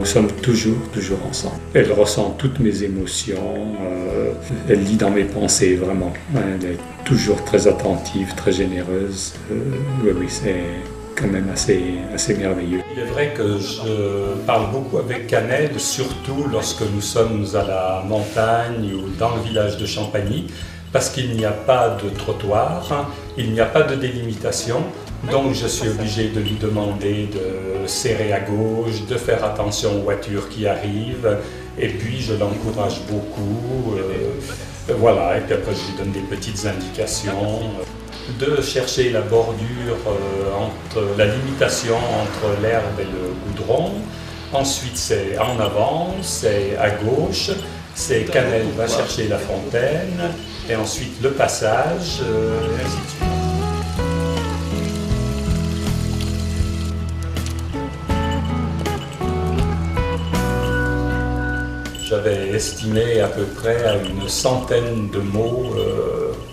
Nous sommes toujours ensemble. Elle ressent toutes mes émotions, elle lit dans mes pensées, vraiment. Elle est toujours très attentive, très généreuse. Oui, c'est quand même assez merveilleux. Il est vrai que je parle beaucoup avec Cannelle, surtout lorsque nous sommes à la montagne ou dans le village de Champagny, parce qu'il n'y a pas de trottoir, il n'y a pas de délimitation. Donc je suis obligé de lui demander de serrer à gauche, de faire attention aux voitures qui arrivent, et puis je l'encourage beaucoup, voilà, et puis après je lui donne des petites indications, de chercher la bordure, la limitation entre l'herbe et le goudron. Ensuite c'est en avant, c'est à gauche, c'est Cannelle va chercher la fontaine, et ensuite le passage, et ainsi de suite. J'avais estimé à peu près à une centaine de mots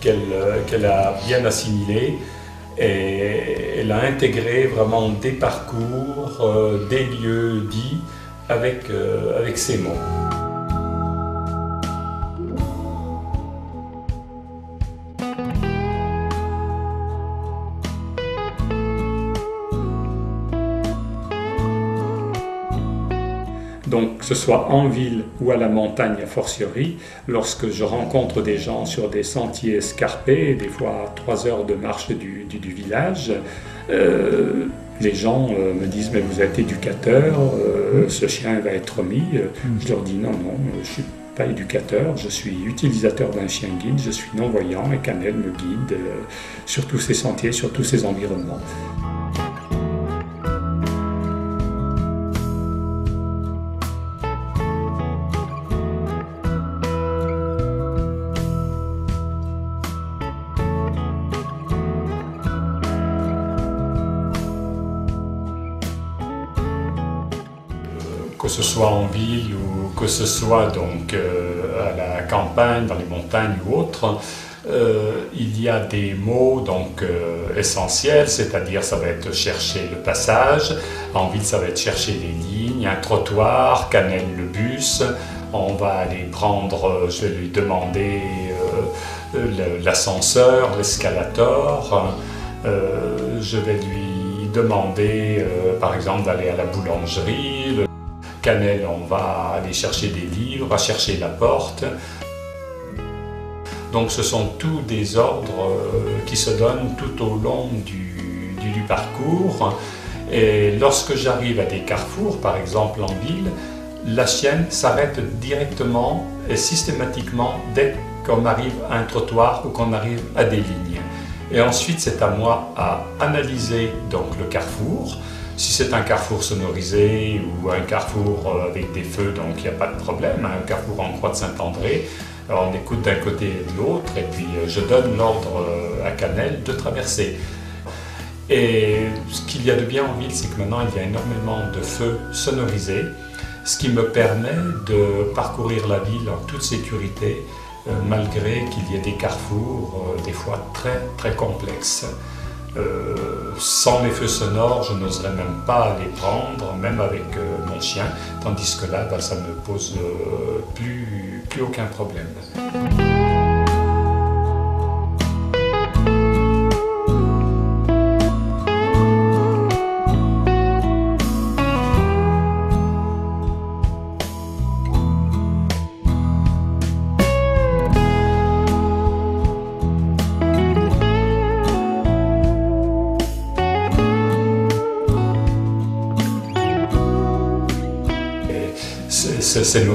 qu'elle a bien assimilés, et elle a intégré vraiment des parcours, des lieux dits avec ces mots. Donc, que ce soit en ville ou à la montagne a fortiori, lorsque je rencontre des gens sur des sentiers escarpés, des fois à 3 heures de marche du village, les gens me disent « mais vous êtes éducateur, ce chien va être mis ». Je leur dis « non, je ne suis pas éducateur, je suis utilisateur d'un chien guide, je suis non-voyant et Cannelle me guide sur tous ces sentiers, sur tous ces environnements ». Que ce soit en ville ou que ce soit donc à la campagne, dans les montagnes ou autres, il y a des mots donc essentiels, c'est-à-dire ça va être chercher le passage, en ville ça va être chercher les lignes, un trottoir, Cannelle le bus, on va aller prendre, je vais lui demander l'ascenseur, l'escalator, je vais lui demander par exemple d'aller à la boulangerie. Cannelle, on va aller chercher des livres, va chercher la porte. Donc ce sont tous des ordres qui se donnent tout au long du parcours. Et lorsque j'arrive à des carrefours, par exemple en ville, la chienne s'arrête directement et systématiquement dès qu'on arrive à un trottoir ou qu'on arrive à des lignes. Et ensuite, c'est à moi à analyser donc le carrefour. Si c'est un carrefour sonorisé ou un carrefour avec des feux, donc il n'y a pas de problème, un carrefour en croix de Saint-André, on écoute d'un côté et de l'autre, et puis je donne l'ordre à Cannelle de traverser. Et ce qu'il y a de bien en ville, c'est que maintenant il y a énormément de feux sonorisés, ce qui me permet de parcourir la ville en toute sécurité, malgré qu'il y ait des carrefours des fois très complexes. Sans les feux sonores, je n'oserais même pas les prendre, même avec mon chien, tandis que là, ça ne me pose plus aucun problème.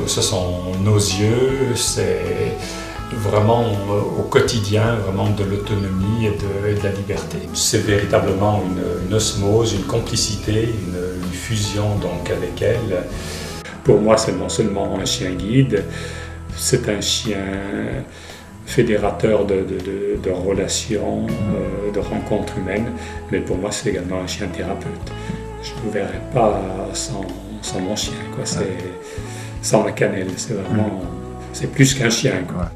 Ce sont nos yeux, c'est vraiment au quotidien, vraiment de l'autonomie et de la liberté. C'est véritablement une osmose, une complicité, une fusion donc avec elle. Pour moi, c'est non seulement un chien guide, c'est un chien fédérateur de relations, de rencontres humaines, mais pour moi, c'est également un chien thérapeute. Je ne me verrais pas sans mon chien, quoi. Sans la Cannelle, c'est vraiment, c'est plus qu'un chien, quoi.